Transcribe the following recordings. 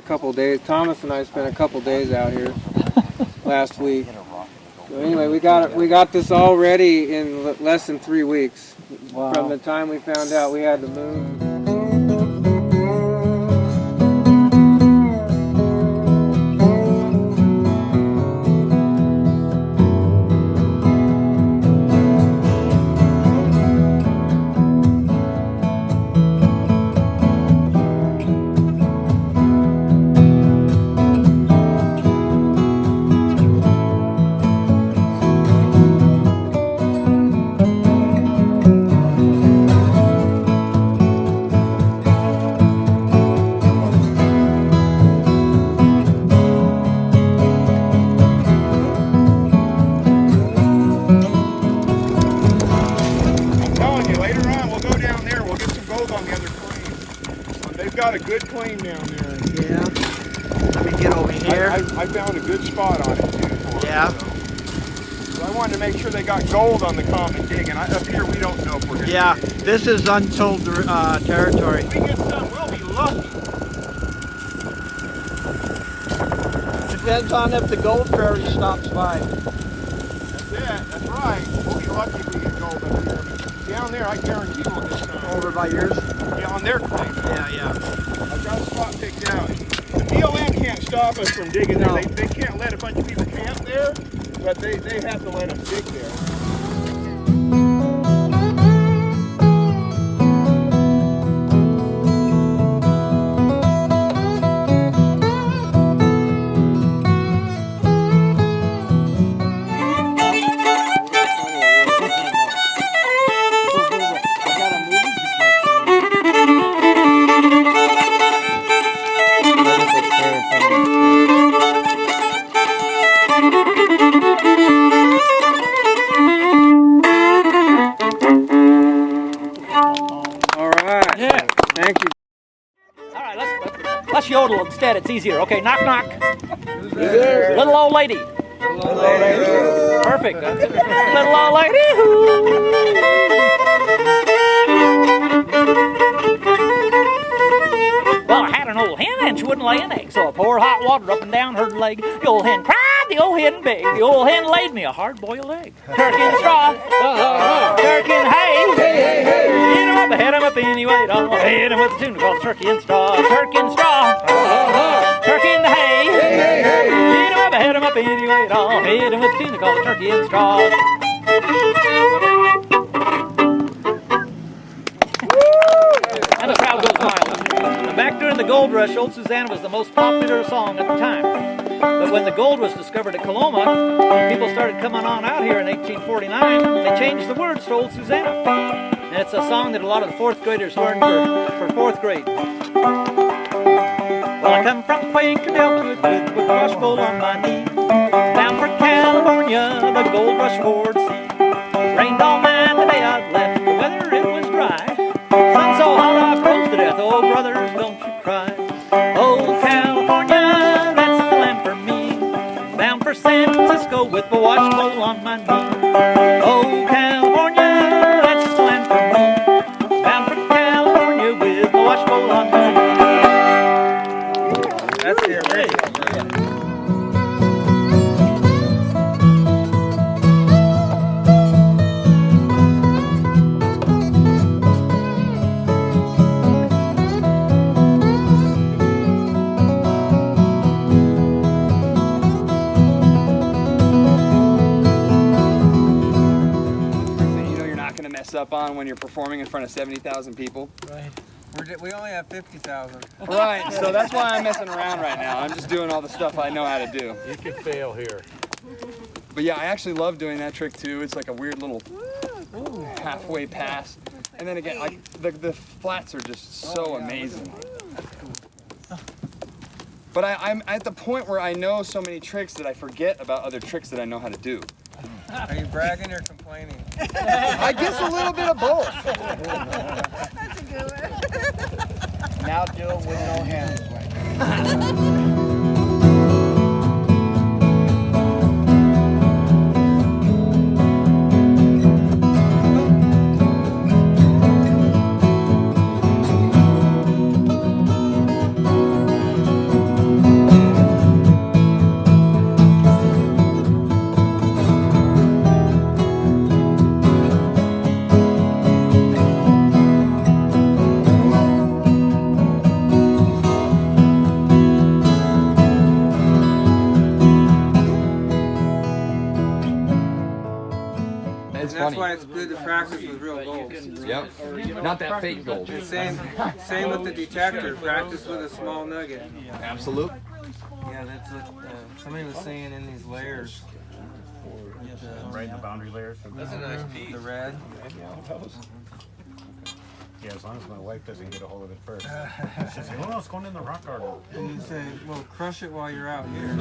couple days. Thomas and I spent a couple days out here last week. So anyway, we got this all ready in less than 3 weeks. Wow. From the time we found out we had the moon. Got a good claim down there. Yeah. Let me get over here. I found a good spot on it too. Yeah. So I wanted to make sure they got gold on the common dig, and up here we don't know if we're going to. Yeah, this is untold territory. If we get some, we'll be lucky. Depends on if the gold fairy stops by. That's it. That's right. We'll be lucky if we get gold up here. But down there, I guarantee we'll get some. Over by yours? Yeah, on their claim. Yeah. I've got a spot picked out. The BLM can't stop us from digging there. They can't let a bunch of people camp there, but they have to let us dig there. Let's yodel instead, it's easier. Okay, knock knock. Who's there? Little old lady. Little old lady. Perfect. That's it. Little old lady. Well, I had an old hen and she wouldn't lay an egg, so I poured hot water up and down her leg. The old hen cried, the old hen begged. The old hen laid me a hard-boiled egg. Turkey and straw, turkey and hay. Hey, hey. Hit him up, hit him up anyway. Don't hit him with the tune called turkey and straw, turkey and straw, turkey in the hay. Hey, hey. Hit him up anyway. Don't hit him with the tune called turkey and straw. And the crowd goes wild. Back during the gold rush, Old Susanna was the most popular song at the time. But when the gold was discovered at Coloma, people started coming on out here in 1849. They changed the words to Old Susanna. And it's a song that a lot of the fourth graders learned for fourth grade. Well, I come from Quaker Delta with a washbowl on my knee. Bound for California, the gold rush forward sea. Rained all night the day I left, the weather it was dry. Sun so hot I froze to death, oh brothers, don't you cry. Oh California, that's the land for me. Bound for San Francisco with the washbowl on my knee. Oh California, that's the land for me. Bound for California with the washbowl on my knee. That's the original. Up on when you're performing in front of 70,000 people. Right. We only have 50,000. Right, so that's why I'm messing around right now. I'm just doing all the stuff I know how to do. You can fail here. But yeah, I actually love doing that trick too. It's like a weird little halfway pass. And then again, like the flats are just so amazing. But I'm at the point where I know so many tricks that I forget about other tricks that I know how to do. Are you bragging or complaining? I guess a little bit of both. That's a good one. Now do it with no hands. money. why it's good to practice with real gold. Yep. Not that fake gold. And same with the detector. Practice with a small nugget. Absolutely. Yeah, that's what somebody was saying in these layers. Right in the boundary layers. That's a nice piece. The red. Yeah, as long as my wife doesn't get a hold of it first. She'll say, "Oh no, it's going in the rock garden." And you say, well, crush it while you're out here.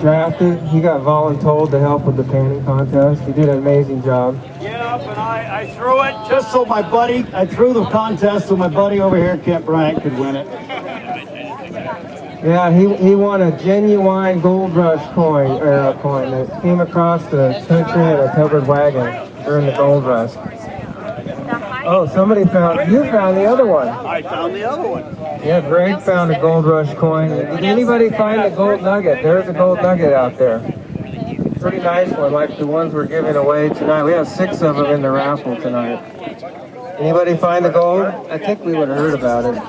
Drafted. He got voluntold to help with the painting contest. He did an amazing job. Yeah, but I threw it just so I threw the contest so my buddy over here, Kent Bryant, could win it. Yeah, he won a genuine Gold Rush coin that came across the country in a covered wagon during the Gold Rush. Oh, you found the other one. I found the other one. Yeah, Greg found a Gold Rush coin. Did anybody find a gold nugget? There's a gold nugget out there. Pretty nice one, like the ones we're giving away tonight. We have 6 of them in the raffle tonight. Anybody find the gold? I think we would have heard about it.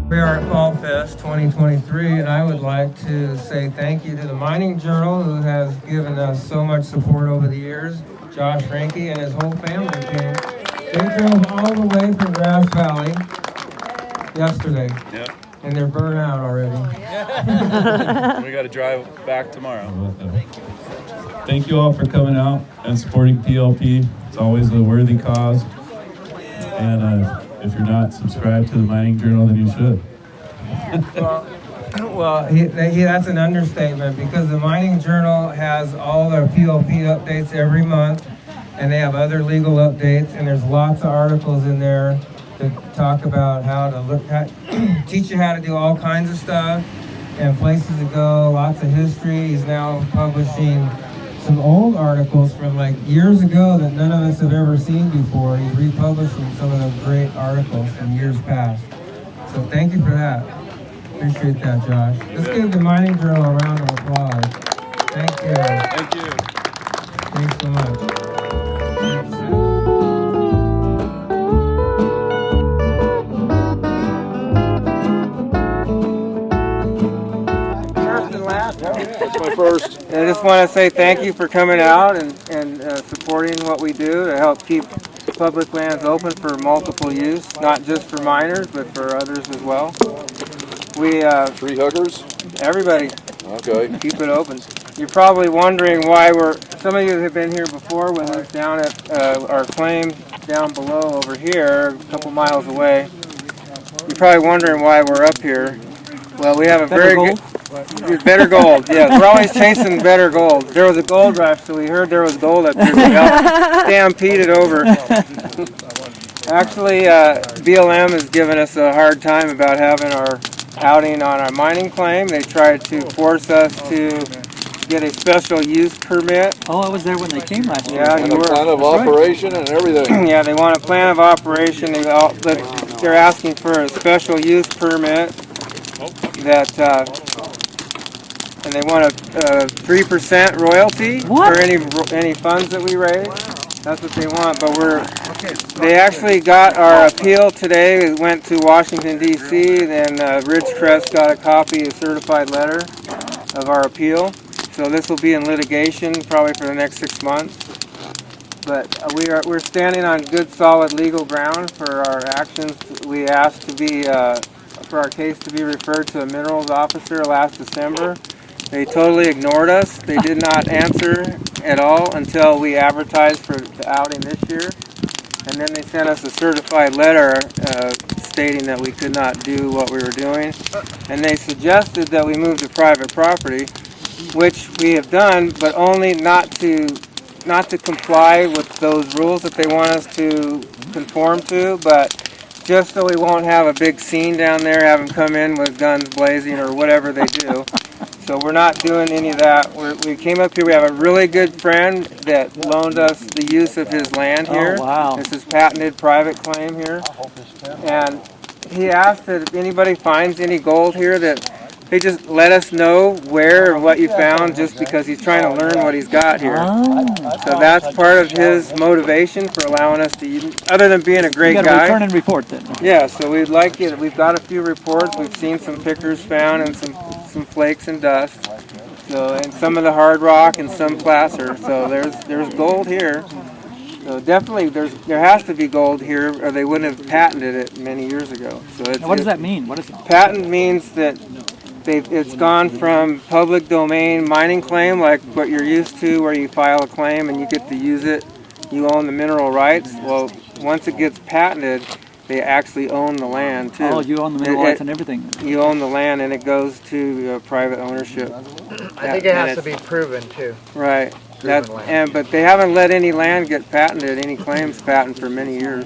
We are at Fallfest 2023, and I would like to say thank you to the Mining Journal, who has given us so much support over the years. Josh Franke and his whole family came. They drove all the way from Grass Valley yesterday, and they're burnt out already. We got to drive back tomorrow. Thank you all for coming out and supporting PLP. It's always a worthy cause. And if you're not subscribed to the Mining Journal, then you should. Well, that's an understatement, because the Mining Journal has all their PLP updates every month, and they have other legal updates, and there's lots of articles in there that talk about how to look at, teach you how to do all kinds of stuff and places to go, lots of history. He's now publishing some old articles from like years ago that none of us have ever seen before. He's republishing some of those great articles from years past. So thank you for that. Appreciate that, Josh. Let's give the Mining Journal a round of applause. Thank you. Thank you. Thanks so much. That's my first. I just want to say thank you for coming out and supporting what we do to help keep public lands open for multiple use, not just for miners, but for others as well. We Tree huggers? everybody Okay. keep it open. You're probably wondering why some of you have been here before with us down at our claim down below over here, a couple miles away. You're probably wondering why we're up here. Well, we have a very good... Better gold, yes. We're always chasing better gold. There was a gold rush, so we heard there was gold up there. So we got stampeded over. Actually, BLM has given us a hard time about having our outing on our mining claim. They tried to force us to get a special use permit. Oh, I was there when they came last year. Yeah, you were. Plan of operation and everything. Yeah, they want a plan of operation. They're asking for a special use permit that, and they want a 3% royalty for any funds that we raise. That's what they want. But they actually got our appeal today. It went to Washington D.C. Then Ridgecrest got a copy, a certified letter of our appeal. So this will be in litigation probably for the next 6 months. But we're standing on good, solid legal ground for our actions. We asked to be for our case to be referred to a minerals officer last December. They totally ignored us. They did not answer at all until we advertised for the outing this year. And then they sent us a certified letter stating that we could not do what we were doing. And they suggested that we move to private property, which we have done, but only not to comply with those rules that they want us to conform to, but just so we won't have a big scene down there, have them come in with guns blazing or whatever they do. So we're not doing any of that. We came up here. We have a really good friend that loaned us the use of his land here. Oh, wow. This is patented private claim here. And he asked that if anybody finds any gold here, that they just let us know where or what you found, just because he's trying to learn what he's got here. So that's part of his motivation for allowing us to use, other than being a great You got guy. a return and report then. Yeah, so we'd like it. We've got a few reports. We've seen some pickers found and some flakes and dust. So, and some of the hard rock and some placer. So there's gold here. So definitely there has to be gold here, or they wouldn't have patented it many years ago. So Now, what does that mean? What is it? Patent means that it's gone from public domain mining claim, like what you're used to, where you file a claim and you get to use it. You own the mineral rights. Well, once it gets patented, they actually own the land too. Oh, you own the mineral rights and everything. You own the land, and it goes to private ownership. I think it has to be proven too. Right. Proven But they haven't let any land get patented, any claims patent for many years.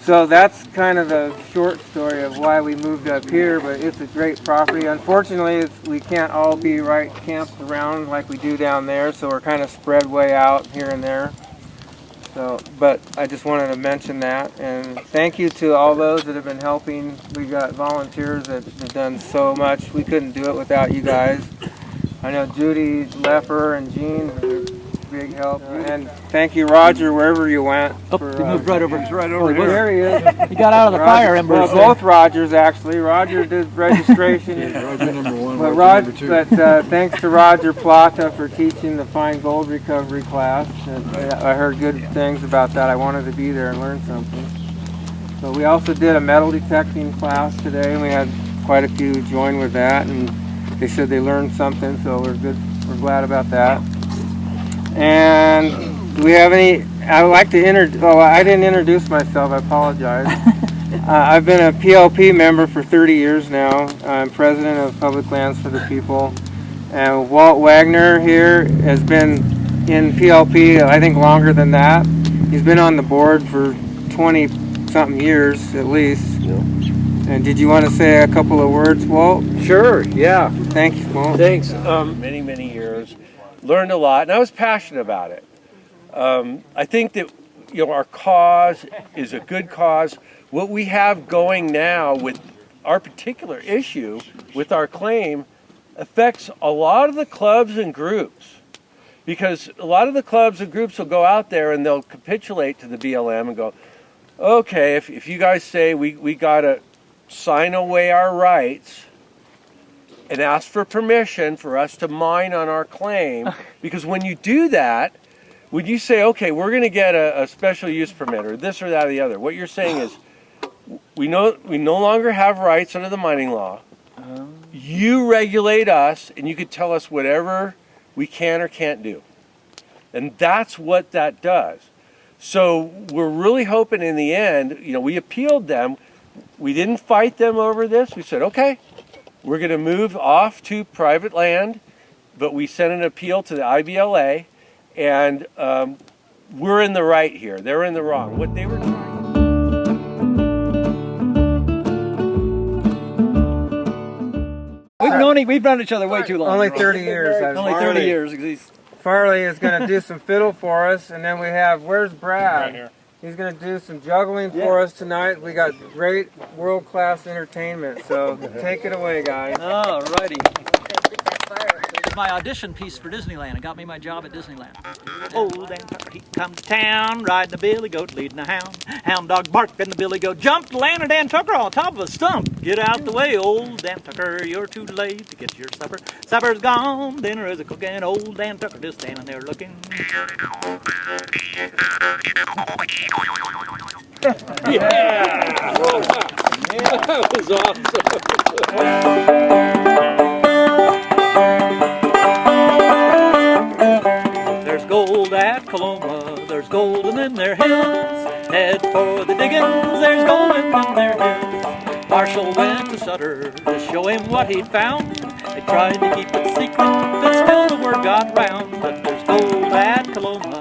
So that's kind of the short story of why we moved up here, but it's a great property. Unfortunately, we can't all be right camped around like we do down there, so we're kind of spread way out here and there. So, but I just wanted to mention that, and thank you to all those that have been helping. We got volunteers that have done so much. We couldn't do it without you guys. I know Judy Leffer and Jean are big help, and thank you, Roger, wherever you went. Oh, he moved right over. He's right over here. There he is. He got out of the fire embers. Well, both Rogers actually. Roger did registration. Roger number one, But Roger number two. But thanks to Roger Plata for teaching the fine gold recovery class. I heard good things about that. I wanted to be there and learn something. So we also did a metal detecting class today, and we had quite a few join with that, and they said they learned something, so we're good. We're glad about that. And do we have any? I would like to I didn't introduce myself. I apologize. I've been a PLP member for 30 years now. I'm president of Public Lands for the People. And Walt Wagner here has been in PLP, I think, longer than that. He's been on the board for 20-something years at least. Yeah. And did you want to say a couple of words, Walt? Sure, yeah. Thank you, Walt. Thanks. Many years. Learned a lot, and I was passionate about it. I think that our cause is a good cause. What we have going now with our particular issue, with our claim, affects a lot of the clubs and groups. Because a lot of the clubs and groups will go out there and they'll capitulate to the BLM and go, okay, if you guys say we got to sign away our rights and ask for permission for us to mine on our claim, because when you do that, when you say, okay, we're going to get a special use permit or this or that or the other, what you're saying is we no longer have rights under the mining law. You regulate us, and you could tell us whatever we can or can't do. And that's what that does. So we're really hoping in the end, we appealed them. We didn't fight them over this. We said, okay, we're going to move off to private land, but we sent an appeal to the IBLA, and we're in the right here. They're in the wrong. What they were trying. We've known we've known each other way too long. Only 30 years. Only 30 years. He's Farley is going to do some fiddle for us, and then we have, where's Brad? Right here. He's going to do some juggling for us tonight. We got great world-class entertainment, so take it away, guys. all righty. It's my audition piece for Disneyland. It got me my job at Disneyland. Old Dan Tucker, he come to town, riding a billy goat, leading a hound. Hound dog barked, and the billy goat jumped, landed Dan Tucker on top of a stump. Get out the way, old Dan Tucker, you're too late to get your supper. Supper's gone, dinner is a cooking. Old Dan Tucker just standing there looking. Yeah! That was awesome. There's gold at Coloma, there's gold in their hills. Head for the diggings, there's gold in their hills. Marshall went to Sutter to show him what he'd found. They tried to keep it secret, but still the word got round. But there's gold at Coloma,